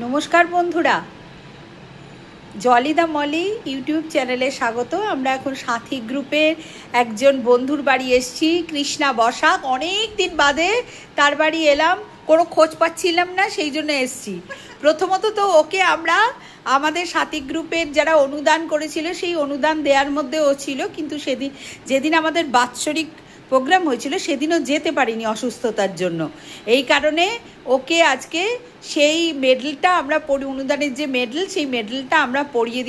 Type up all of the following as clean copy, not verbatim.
নমস্কার বন্ধুরা, জলিদা মলি ইউটিউব চ্যানেলে স্বাগত। আমরা এখন সাথী গ্রুপের একজন বন্ধুর বাড়ি এসেছি, কৃষ্ণা বসাক। অনেক দিন বাদে তার বাড়ি এলাম, কোনো খোঁজ পাচ্ছিলাম না, সেই জন্য এসেছি। প্রথমত তো ওকে আমরা আমাদের সাথী গ্রুপের যারা অনুদান করেছিল সেই অনুদান দেওয়ার মধ্যে ও ছিল, কিন্তু সেদিন যেদিন আমাদের বাৎসরিক প্রোগ্রাম হয়েছিল সেদিনও যেতে পারিনি অসুস্থতার জন্য। এই কারণে ওকে আজকে সেই মেডেলটা আমরা অনুদানের যে মেডেল, সেই মেডেলটা আমরা পরিয়ে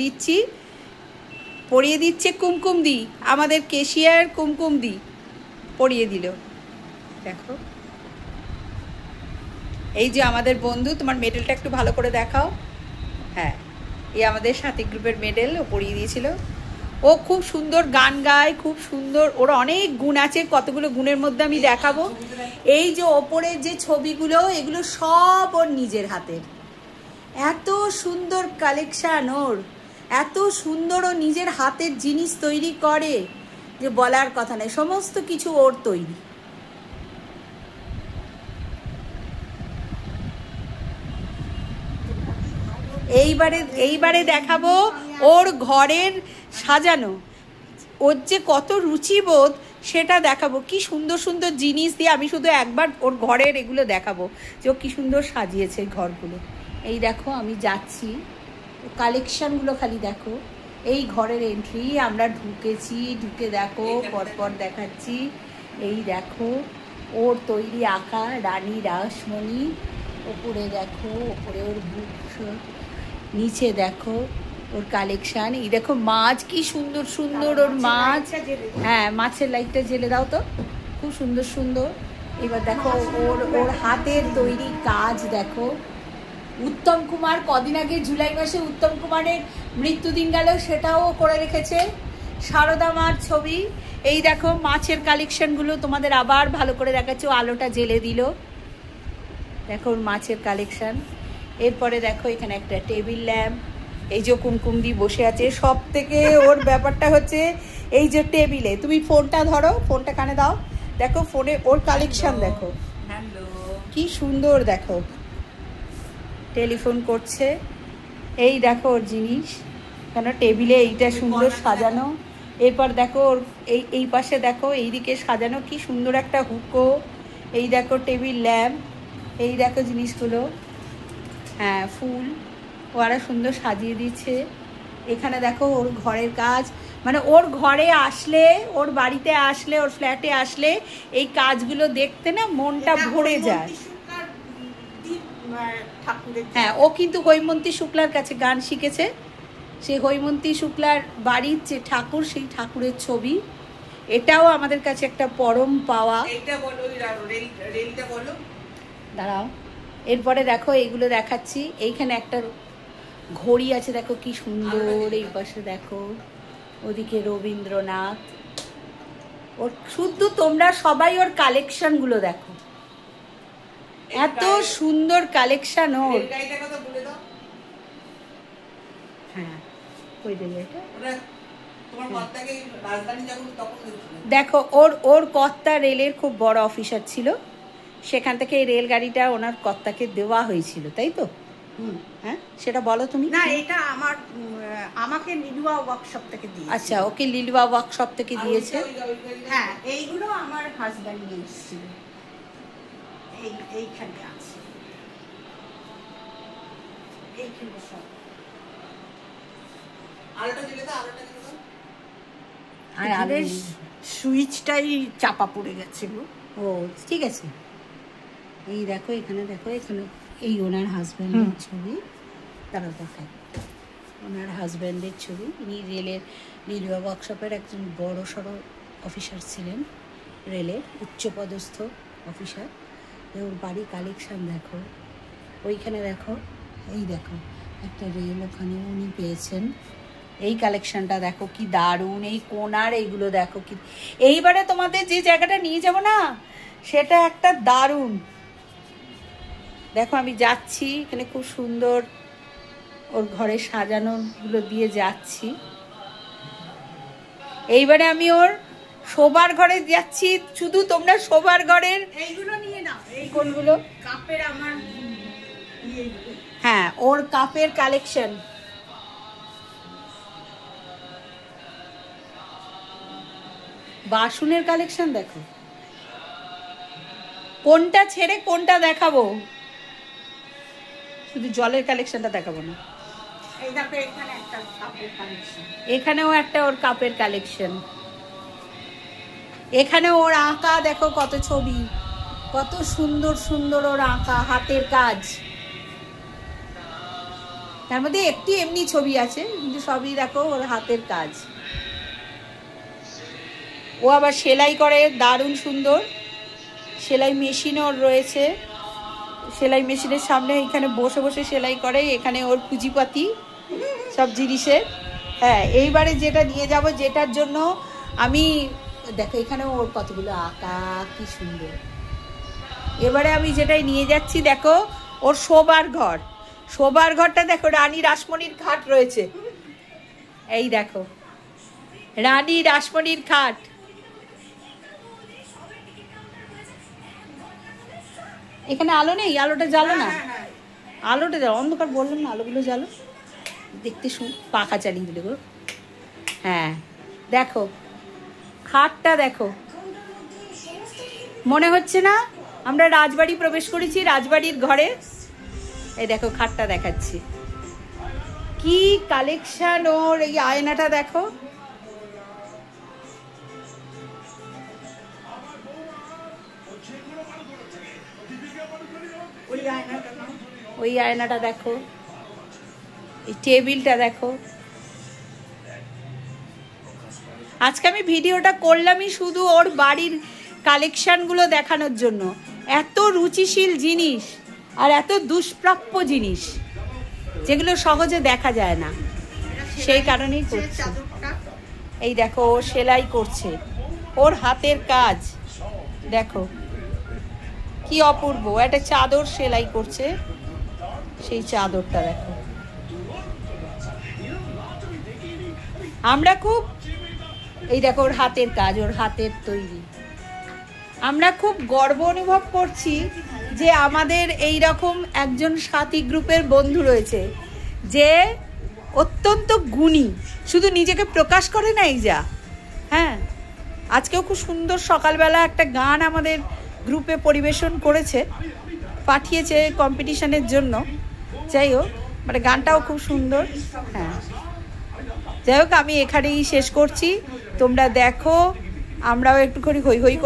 দিচ্ছে কুমকুমদি, আমাদের কেশিয়ার কুমকুমদি পরিয়ে দিল। দেখো, এই যে আমাদের বন্ধু, তোমার মেডেলটা একটু ভালো করে দেখাও। হ্যাঁ, এই আমাদের সাথী গ্রুপের মেডেল ও পরিয়ে দিয়েছিল। ও খুব সুন্দর গান গায়, খুব সুন্দর, ওর অনেক গুণ আছে। কতগুলো গুণের মধ্যে আমি দেখাবো। এই যে ওপরের যে ছবিগুলো, এগুলো সব ওর নিজের হাতের। এত সুন্দর কালেকশান ওর, এত সুন্দর ও নিজের হাতের জিনিস তৈরি করে যে বলার কথা নেই। সমস্ত কিছু ওর তৈরি। এইবারে দেখাবো ওর ঘরের সাজানো, ওর যে কত রুচিবোধ সেটা দেখাবো। কি সুন্দর সুন্দর জিনিস দিয়ে আমি শুধু একবার ওর ঘরের এগুলো দেখাবো যে ও কী সুন্দর সাজিয়েছে ঘরগুলো। এই দেখো, আমি যাচ্ছি, কালেকশানগুলো খালি দেখো। এই ঘরের এন্ট্রি, আমরা ঢুকেছি, ঢুকে দেখো পরপর দেখাচ্ছি। এই দেখো ওর তৈরি আঁকা রানী রাসমণি। ওপরে দেখো, ওপরে ওর বুক, নিচে দেখো ওর কালেকশান। এই দেখো মাছ, কি সুন্দর সুন্দর ওর মাছ। হ্যাঁ, মাছের লাইটটা জেলে দাও তো, খুব সুন্দর সুন্দর। এবার দেখো ওর হাতের তৈরি কাজ দেখো। উত্তম কুমার, কদিন আগে জুলাই মাসে উত্তম কুমারের মৃত্যুদিন গেল, সেটাও করে রেখেছে। সারদা মার ছবি। এই দেখো মাছের কালেকশানগুলো তোমাদের আবার ভালো করে দেখাচ্ছে। আলোটা জেলে দিল, দেখো ওর মাছের কালেকশান। এরপরে দেখো এখানে একটা টেবিল ল্যাম্প। এই যে কুমকুমদি বসে আছে। সব থেকে ওর ব্যাপারটা হচ্ছে এই যে টেবিলে, তুমি ফোনটা ধরো, ফোনটা কানে দাও, দেখো ফোনে ওর কালেকশান দেখো কি সুন্দর। দেখো টেলিফোন করছে, এই দেখো ওর জিনিস কেন টেবিলে এইটা সুন্দর সাজানো। এরপর দেখো ওর এই পাশে দেখো, এইদিকে সাজানো কি সুন্দর একটা হুকো। এই দেখো টেবিল ল্যাম্প, এই দেখো জিনিসগুলো। হ্যাঁ, ফুল ও আরো সুন্দর সাজিয়ে দিচ্ছে। এখানে দেখো ওর ঘরের কাজ, মানে ওর ঘরে আসলে, ওর বাড়িতে আসলে, ওর ফ্ল্যাটে আসলে এই কাজগুলো দেখতে না মনটা ভরে যায়। হ্যাঁ, ও কিন্তু হৈমন্তী শুক্লার কাছে গান শিখেছে। সেই হৈমন্তী শুক্লার বাড়ির যে ঠাকুর, সেই ঠাকুরের ছবি। এটাও আমাদের কাছে একটা পরম পাওয়া। দাঁড়াও, এরপরে দেখো এইগুলো দেখাচ্ছি। এইখানে একটা ঘড়ি আছে, দেখো কি সুন্দর। এই পাশে দেখো, ওদিকে রবীন্দ্রনাথ। ওর শুধু তোমরা সবাই ওর কালেকশনগুলো দেখো, এত সুন্দর কালেকশন ওর। হ্যাঁ, কই দেবে এটা? দেখো ওর কর্তা রেলের খুব বড় অফিসার ছিল, সেখান থেকে এই রেলগাড়িটা ওনার কর্তাকে দেওয়া হয়েছিল, তাই তো? হ্যাঁ, সেটা বলো তুমি। না, এটা আমাকে লিলুয়া ওয়ার্কশপ থেকে দিয়েছে। আচ্ছা, ওকে লিলুয়া ওয়ার্কশপ থেকে দিয়েছে। হ্যাঁ, এইগুলো আমার হাজব্যান্ড নিয়ে এসেছিল। এইখানে আছে, এইখানে সব। আলোটা দিলে তো, আলোটা দিলে তো। আর আমাদের সুইচটাই চাপা পড়ে গেছে গো। ও ঠিক আছে। এই দেখো, এখানে দেখো, এখানে এই ওনার হাজব্যান্ডের ছবি। তারা দেখায় ওনার হাজব্যান্ডের ছবি। ইনি রেলের লিলুয়া ওয়ার্কশপের একজন বড় সড়ো অফিসার ছিলেন, রেলের উচ্চপদস্থ অফিসার। ওর বাড়ি কালেকশান দেখো। ওইখানে দেখো, এই দেখো একটা রেল ওখানে উনি পেয়েছেন। এই কালেকশানটা দেখো কি দারুণ। এই কোনার এইগুলো দেখো কি। এইবারে তোমাদের যে জায়গাটা নিয়ে যাব না, সেটা একটা দারুণ। দেখো আমি যাচ্ছি, এখানে খুব সুন্দর ওর ঘরে সাজানোগুলো দিয়ে যাচ্ছি। এইবারে আমি ওর শোবার ঘরে যাচ্ছি। শুধু তোমরা শোবার ঘরের এইগুলো নিয়ে নাও। কোনগুলো? কাপের আমার হ্যাঁ, ওর কাপের কালেকশন। বাসনের কালেকশন দেখো, কোনটা ছেড়ে কোনটা দেখাবো, শুধু জলের কালেকশনটা দেখাবো না। এই দেখো এখানে একটা কাপের কালেকশন, এখানেও একটা ওর কাপের কালেকশন, এখানে ওর আঁকা দেখো কত ছবি, কত সুন্দর সুন্দর ওর আঁকা, হাতের কাজ। তার মধ্যে একটি এমনি ছবি আছে, কিন্তু সবই দেখো ওর হাতের কাজ। ও আবার সেলাই করে দারুণ সুন্দর, সেলাই মেশিন ওর রয়েছে, সেলাই মেশিনের সামনে এখানে বসে বসে সেলাই করে। এখানে ওর পুঁজিপাতি সব জিনিসের। হ্যাঁ, এইবারে যেটা নিয়ে যাব, যেটার জন্য আমি দেখো এখানে ওর কতগুলো আঁকা, কি সুন্দর। এবারে আমি যেটাই নিয়ে যাচ্ছি দেখো, ওর শোবার ঘর, শোবার ঘরটা দেখো, রানী রাসমণির খাট রয়েছে। এই দেখো রানী রাসমণির খাট। এখানে আলো নেই, আলোটা জ্বালো না, আলোটা জ্বালো, অন্ধকার বললাম না, আলোগুলো জ্বালো, দেখতে পাখা চালিয়ে দিলে গো। হ্যাঁ দেখো খাটটা দেখো, মনে হচ্ছে না আমরা রাজবাড়ি প্রবেশ করেছি, রাজবাড়ির ঘরে। এই দেখো খাটটা দেখাচ্ছি, কি কালেকশন ওর। এই আয়নাটা দেখো, ওই আয়নাটা দেখো, এই টেবিলটা দেখো। আজকে আমি ভিডিওটা করলামই শুধু ওর বাড়ির কালেকশনগুলো দেখানোর জন্য। এত রুচিশীল জিনিস আর এত দুষ্প্রাপ্য জিনিস, যেগুলো সহজে দেখা যায় না, সেই কারণেই করছে। এই দেখো ও সেলাই করছে, ওর হাতের কাজ দেখো কি অপূর্ব। একটা চাদর সেলাই করছে, সেই চাদরটা দেখো। আমরা খুব, এই দেখো ওর হাতের কাজ, ওর হাতের তৈরি। আমরা খুব গর্ব অনুভব করছি যে আমাদের এই রকম একজন সাথী গ্রুপের বন্ধু রয়েছে, যে অত্যন্ত গুণী, শুধু নিজেকে প্রকাশ করে না এই যা। হ্যাঁ, আজকেও খুব সুন্দর সকালবেলা একটা গান আমাদের গ্রুপে পরিবেশন করেছে, পাঠিয়েছে কম্পিটিশনের জন্য। যাই হোক, মানে গানটাও খুব সুন্দর। হ্যাঁ, যাই হোক, আমি এখানেই শেষ করছি। তোমরা দেখো, আমরাও একটুখানি হই হই